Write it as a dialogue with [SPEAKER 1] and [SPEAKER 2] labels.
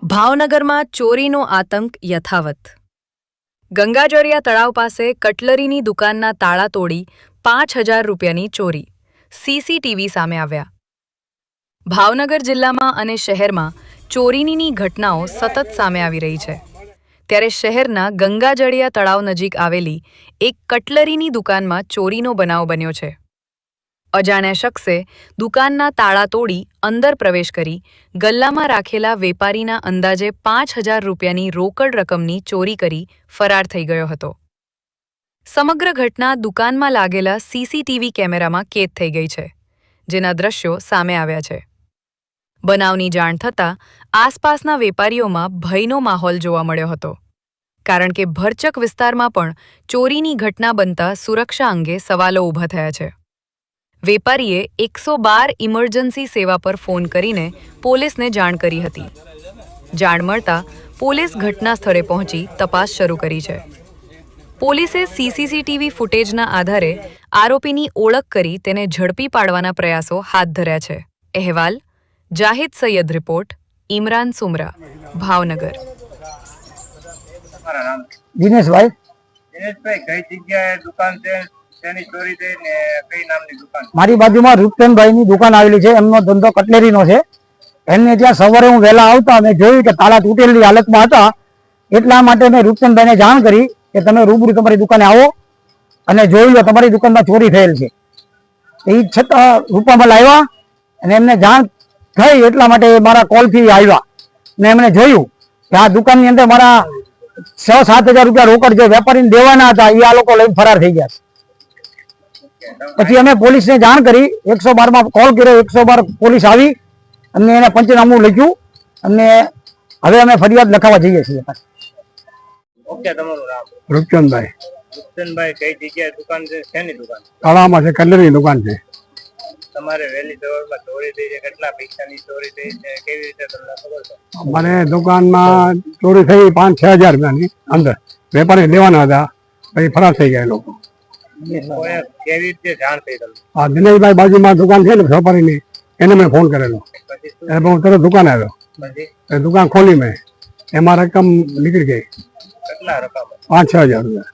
[SPEAKER 1] ભાવનગરમાં ચોરીનો આતંક યથાવત। ગંગાજળિયા તળાવ પાસે કટલરીની દુકાનના તાળા તોડી 5,000 રૂપિયાની ચોરી। સીસીટીવી સામે આવ્યા। ભાવનગર જિલ્લામાં અને શહેરમાં ચોરીની ઘટનાઓ સતત સામે આવી રહી છે। ત્યારે શહેરના ગંગાજળિયા તળાવ નજીક આવેલી એક કટલરીની દુકાનમાં ચોરીનો બનાવ બન્યો છે। અજાણ્યા શખ્સે દુકાનના તાળા તોડી અંદર પ્રવેશ કરી ગલ્લામાં રાખેલા વેપારીના અંદાજે 5,000 રૂપિયાની રોકડ રકમની ચોરી કરી ફરાર થઈ ગયો હતો। સમગ્ર ઘટના દુકાનમાં લાગેલા સીસીટીવી કેમેરામાં કેદ થઈ ગઈ છે, જેના દ્રશ્યો સામે આવ્યા છે। બનાવની જાણ થતાં આસપાસના વેપારીઓમાં ભયનો માહોલ જોવા મળ્યો હતો, કારણ કે ભરચક વિસ્તારમાં પણ ચોરીની ઘટના બનતા સુરક્ષા અંગે સવાલો ઊભા થયા છે। વેપારીએ 112 ઇમરજન્સી સેવા પર ફોન કરીને પોલીસને જાણ કરી હતી। જાણ મળતા પોલીસ ઘટના સ્થળે પહોંચી તપાસ શરૂ કરી છે। પોલીસે સીસીટીવી ફૂટેજના આધારે આરોપીની ઓળખ કરી તેને ઝડપી પાડવાના પ્રયાસો હાથ ધર્યા છે। અહેવાલ જાહિદ સૈયદ, રિપોર્ટ ઇમરાન સુમરા, ભાવનગર।
[SPEAKER 2] દિનેશભાઈ,
[SPEAKER 3] કઈ જગ્યાએ દુકાન છે, તેની ચોરી થઈ ને કઈ નામની દુકાન?
[SPEAKER 2] મારી બાજુમાં રૂપચંદભાઈ ની દુકાન આવેલી છે। એમનો ધંધો કટલેરીનો છે। એમને ત્યાં સવારે હું વહેલા આવતા મેં જોયું કે તાળા તૂટેલી હાલતમાં હતા, એટલા માટે મેં રૂપચંદભાઈને જાણ કરી કે તમે રૂબરૂ તમારી દુકાને આવો અને જોઈ લો તમારી દુકાનમાં ચોરી થયેલ છે। એ છતાં રૂપામાં આવ્યા અને એમને જાણ થઈ એટલા માટે મારા કોલથી આવ્યા ને એમણે જોયું કે આ દુકાનની અંદર મારા 6-7 હજાર રૂપિયા રોકડ જે વેપારીને દેવાના હતા એ આ લોકો લઈને ફરાર થઈ ગયા છે। પછી અમે પોલીસને જાણ કરી, 112 માં કોલ કર્યો, 112 પોલીસ આવી અને એને પંચનામું લખ્યું અને હવે અમે ફરિયાદ લખાવવા જઈએ છીએ।
[SPEAKER 3] ઓકે, તમારું નામ?
[SPEAKER 2] રૂપચંદભાઈ।
[SPEAKER 3] રૂપચંદભાઈ, કઈ જગ્યાએ દુકાન છે, શેની દુકાન?
[SPEAKER 2] તળાવમાં છે, કટલરીની દુકાન છે।
[SPEAKER 3] તમારે વહેલી સવારમાં ચોરી થઈ છે, કેટલા પૈસાની ચોરી થઈ છે, કેવી રીતે તમને ખબર છે?
[SPEAKER 2] મને દુકાનમાં ચોરી થઈ 5-6 હજાર રૂપિયાની અંદર, વેપારી લેવાના હતા, પછી ફરાર થઈ ગયા લોકો।
[SPEAKER 3] કેવી રીતે જાણ થઈ તમને?
[SPEAKER 2] હા, દિનેશભાઈ બાજુમાં દુકાન છે ને વેપારીની, એને મેં ફોન કરેલો એટલે હું તરત દુકાન આવ્યો।
[SPEAKER 3] પછી
[SPEAKER 2] દુકાન ખોલી મેં, એમાં રકમ નીકળી ગઈ
[SPEAKER 3] કેટલા રકમ?
[SPEAKER 2] 5-6 હજાર રૂપિયા।